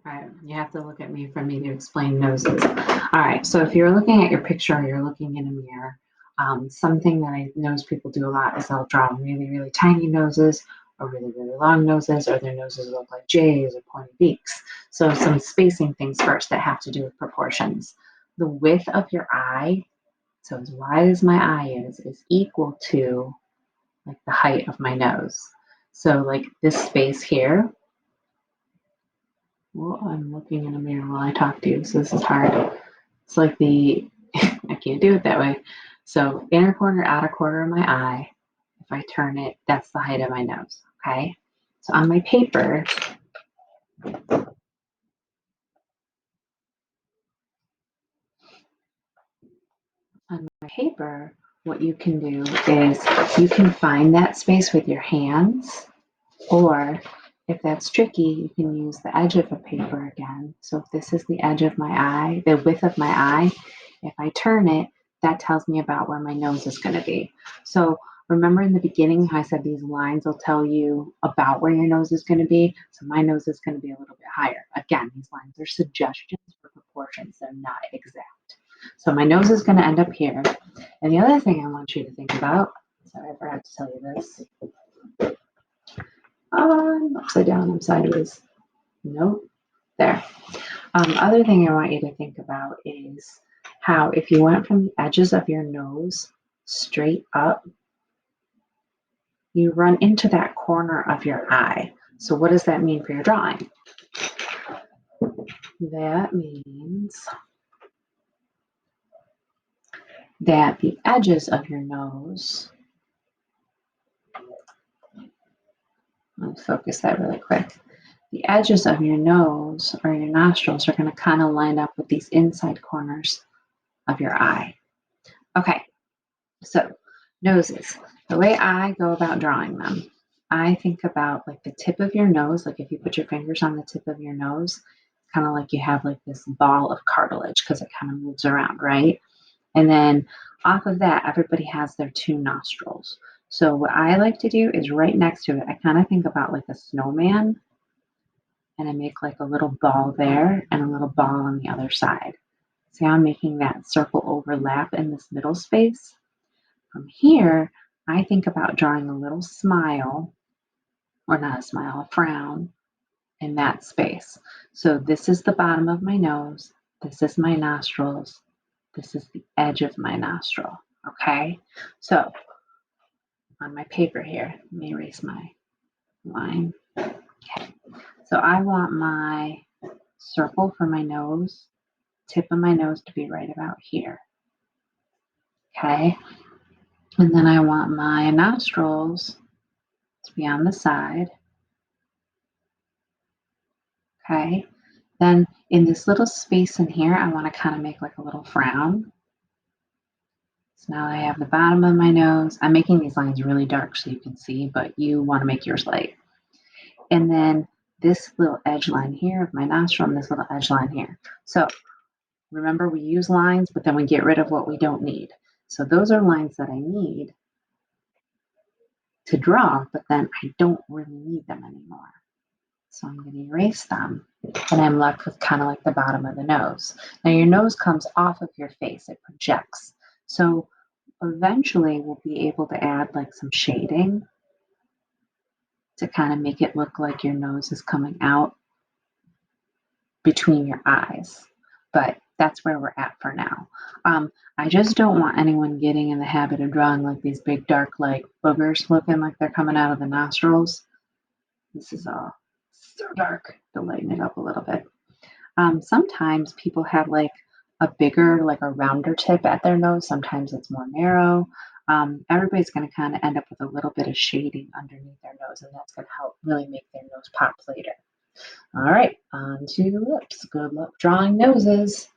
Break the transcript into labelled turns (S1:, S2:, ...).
S1: Right, you have to look at me for me to explain noses. All right, so if you're looking at your picture or you're looking in a mirror, something that I notice people do a lot is they'll draw really, really tiny noses or really, really long noses, or their noses look like J's or pointy beaks. So some spacing things first that have to do with proportions. The width of your eye, so as wide as my eye is equal to like the height of my nose. So like this space here. Well, I'm looking in a mirror while I talk to you, so this is hard. It's like I can't do it that way. So inner corner, outer corner of my eye, if I turn it, that's the height of my nose, okay? So on my paper, what you can do is you can find that space with your hands, or if that's tricky, you can use the edge of a paper again. So if this is the edge of my eye, the width of my eye, if I turn it, that tells me about where my nose is going to be. So remember in the beginning how I said these lines will tell you about where your nose is going to be? So my nose is going to be a little bit higher. Again, these lines are suggestions for proportions. They're not exact. So my nose is going to end up here. And the other thing I want you to think about, sorry, I forgot to tell you this. I'm upside down, I'm sideways. Nope, there. Other thing I want you to think about is how if you went from the edges of your nose straight up, you run into that corner of your eye. So what does that mean for your drawing? That means that the edges of your nose, let me focus that really quick. The edges of your nose or your nostrils are going to kind of line up with these inside corners of your eye. Okay, so noses. The way I go about drawing them, I think about like the tip of your nose, like if you put your fingers on the tip of your nose, kind of like you have like this ball of cartilage because it kind of moves around, right? And then off of that, everybody has their two nostrils. So what I like to do is right next to it, I kind of think about like a snowman, and I make like a little ball there and a little ball on the other side. See how I'm making that circle overlap in this middle space? From here, I think about drawing a little smile, or not a smile, a frown in that space. So this is the bottom of my nose, this is my nostrils, this is the edge of my nostril, okay? So on my paper here, let me erase my line. Okay, so I want my circle for my nose, tip of my nose to be right about here, okay? And then I want my nostrils to be on the side, okay? Then in this little space in here, I want to kind of make like a little frown. So now I have the bottom of my nose. I'm making these lines really dark so you can see, but you want to make yours light. And then this little edge line here of my nostril and this little edge line here. So remember, we use lines, but then we get rid of what we don't need. So those are lines that I need to draw, but then I don't really need them anymore. So I'm going to erase them, and I'm left with kind of like the bottom of the nose. Now your nose comes off of your face, it projects. So eventually we'll be able to add like some shading to kind of make it look like your nose is coming out between your eyes. But that's where we're at for now. I just don't want anyone getting in the habit of drawing like these big dark like boogers looking like they're coming out of the nostrils. This is all so dark to lighten it up a little bit. Sometimes people have like a bigger, like a rounder tip at their nose. Sometimes it's more narrow. Everybody's going to kind of end up with a little bit of shading underneath their nose, and that's going to help really make their nose pop later. All right, on to the lips. Good luck drawing noses.